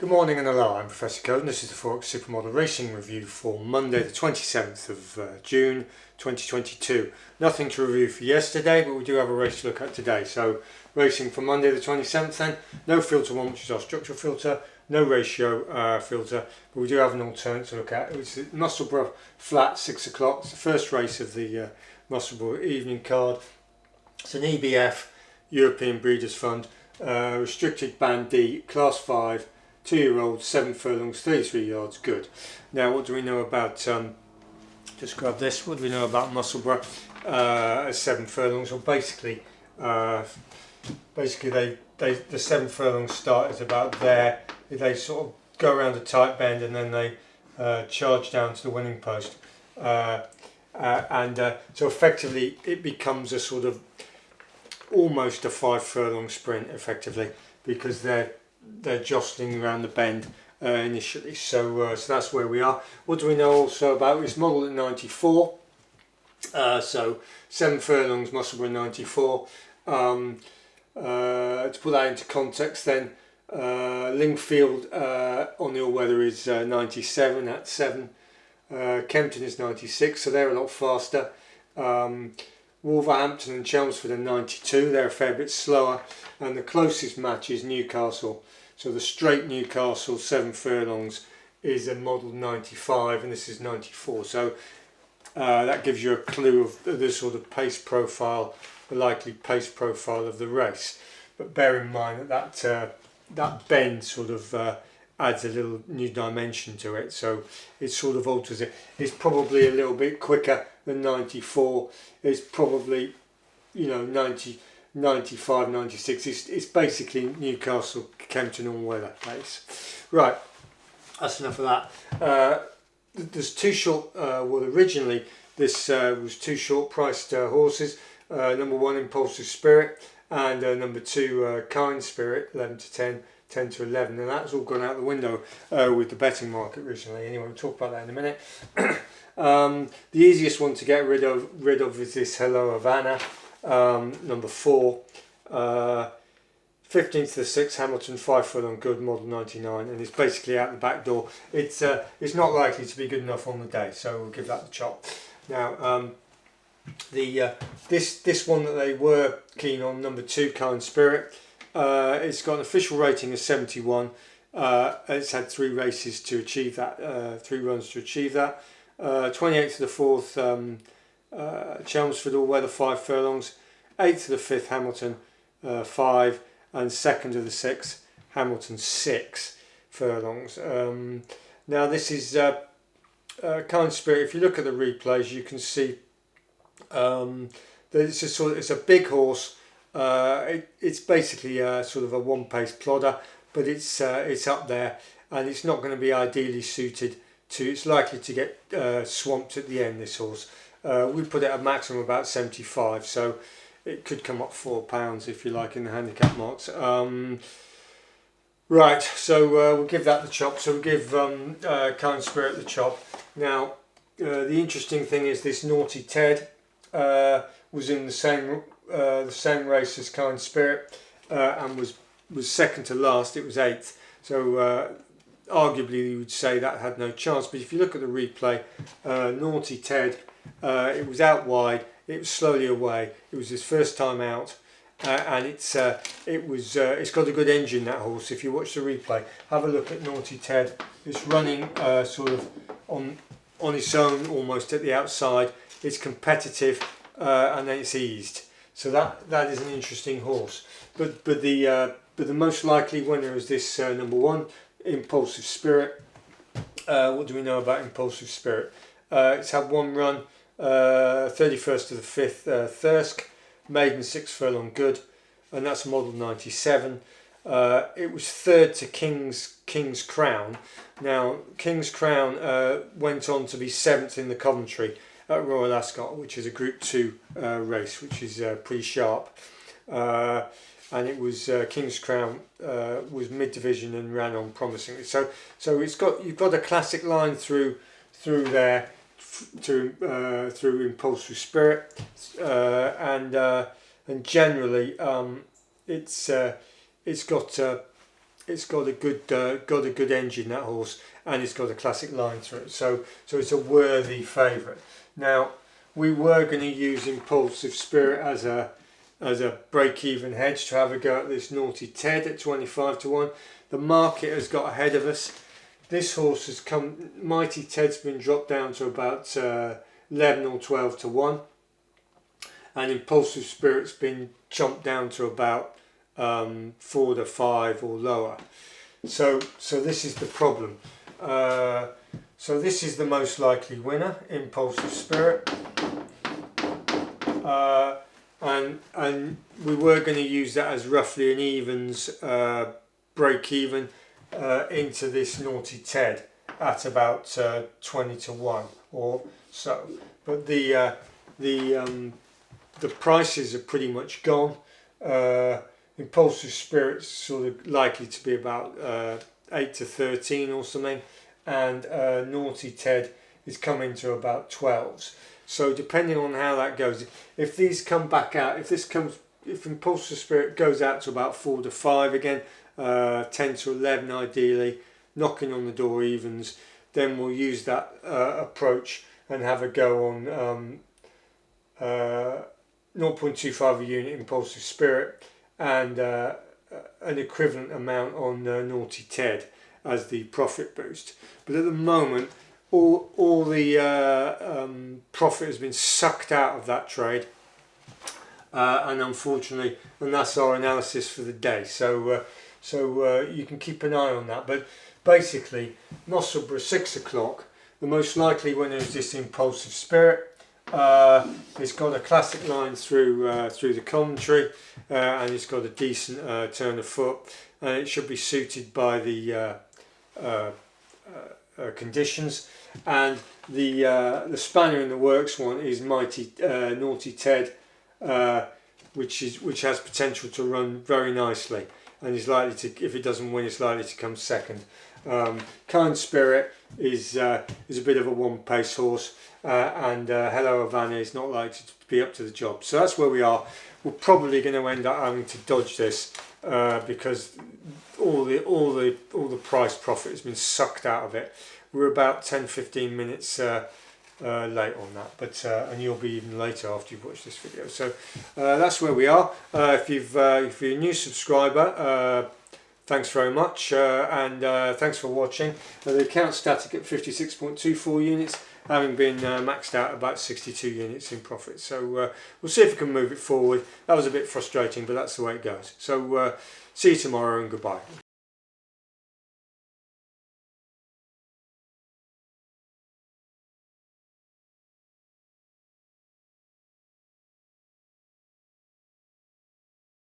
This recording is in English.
Good morning and hello, I'm Professor Code and this is the Forex Supermodel Racing Review for Monday the 27th of June 2022. Nothing to review for yesterday, but we do have a race to look at today. So racing for Monday the 27th then, no filter one, which is our structural filter, no ratio filter, but we do have an alternate to look at. It's Musselburgh flat 6 o'clock. It's the first race of the Musselburgh evening card. It's an EBF, European Breeders' Fund, restricted band D, class 5, 2-year-old, 7 furlongs, 33 yards, good. Now, what do we know about, just grab this, what do we know about Musselburgh at 7 furlongs? Well, basically the 7 furlong start is about there. They sort of go around a tight bend and then they charge down to the winning post. So effectively it becomes a sort of almost a 5 furlong sprint effectively, because they're jostling around the bend initially. So that's where we are. What do we know also about this model at 94? So 7 furlongs, Musselburgh 94. To put that into context then, Lingfield on the all-weather is 97 at 7. Kempton is 96, so they're a lot faster. Wolverhampton and Chelmsford are 92, they're a fair bit slower, and the closest match is Newcastle. So the straight Newcastle 7 furlongs is a model 95 and this is 94. So that gives you a clue of the sort of pace profile, the likely pace profile of the race. But bear in mind that bend sort of adds a little new dimension to it, so it sort of alters it. It's probably a little bit quicker than 94. It's probably, 90, 95, 96. It's basically Newcastle, Kempton all weather pace. Right, that's enough of that. There's two short, originally this was two short priced horses. Number 1, Impulsive Spirit, and number 2, Kind Spirit, 11 to 10. 10 to 11, and that's all gone out the window with the betting market recently. Anyway, we'll talk about that in a minute. The easiest one to get rid of is this Hello Havana, number 4, 15th to the 6th, Hamilton, 5 furlong good, model 99, and it's basically out the back door. It's not likely to be good enough on the day, so we'll give that the chop. Now, this one that they were keen on, number 2, Kind Spirit. It's got an official rating of 71. It's had 3 races to achieve that, 3 runs to achieve that. 28th to the 4th, Chelmsford all weather 5 furlongs. 8th to the 5th, Hamilton 5, and 2nd to the 6th, Hamilton 6 furlongs. Now this is Kind Spirit. If you look at the replays, you can see that it's a big horse. It's basically sort of a one-pace plodder, but it's up there, and it's not going to be ideally suited to. It's likely to get swamped at the end. This horse, we put it at maximum about 75, so it could come up £4 if you like in the handicap marks. Right, so we'll give that the chop. So we'll give Kind Spirit the chop. Now, the interesting thing is this Naughty Ted was in the same race as Kind Spirit and was second to last. It was 8th, so arguably you would say that had no chance. But if you look at the replay, Naughty Ted, it was out wide, it was slowly away, it was his first time out, and it's got a good engine, that horse. If you watch the replay, have a look at Naughty Ted. It's running sort of on its own almost at the outside. It's competitive, and then it's eased. So that is an interesting horse, but the most likely winner is this number 1, Impulsive Spirit. What do we know about Impulsive Spirit? It's had 1 run, 31st to the 5th, Thirsk, maiden 6 furlong good, and that's model 97. It was 3rd to King's Crown. Now King's Crown went on to be 7th in the Coventry at Royal Ascot, which is a Group 2 race, which is pretty sharp, and it was King's Crown was mid-division and ran on promisingly. So you've got a classic line through there through Impulsive Spirit, and generally it's got it's got a good engine, that horse, and it's got a classic line through it. So it's a worthy favourite. Now, we were going to use Impulsive Spirit as a break-even hedge to have a go at this Naughty Ted at 25 to 1. The market has got ahead of us. This horse has come, Mighty Ted's been dropped down to about 11 or 12 to 1, and Impulsive Spirit's been chomped down to about 4 to 5 or lower. So this is the problem. So this is the most likely winner, Impulsive Spirit. And we were going to use that as roughly an evens break even into this Naughty Ted at about 20 to 1 or so. But the prices are pretty much gone. Impulsive Spirit's sort of likely to be about 8 to 13 or something, and Naughty Ted is coming to about 12s. So depending on how that goes, if these come back out, if Impulsive Spirit goes out to about 4 to 5 again, 10 to 11 ideally, knocking on the door evens, then we'll use that approach and have a go on 0.25 a unit Impulsive Spirit and an equivalent amount on Naughty Ted as the profit boost. But at the moment, all the profit has been sucked out of that trade, and unfortunately, and that's our analysis for the day. So you can keep an eye on that. But basically, Musselburgh 6 o'clock. The most likely winner is this Impulsive Spirit. It's got a classic line through the commentary, and it's got a decent turn of foot, and it should be suited by the conditions. And the spanner in the works one is Naughty Ted, which has potential to run very nicely, and is likely to, if it doesn't win, it's likely to come second. Kind Spirit is a bit of a one-pace horse, and Hello Havana is not likely to be up to the job. So that's where we are. We're probably going to end up having to dodge this because all the price profit has been sucked out of it. We're about 10-15 minutes late on that, but and you'll be even later after you've watched this video. So that's where we are. If you're a new subscriber, thanks very much, and thanks for watching. The account's static at 56.24 units, having been maxed out about 62 units in profit. So we'll see if we can move it forward. That was a bit frustrating, but that's the way it goes. So see you tomorrow, and goodbye.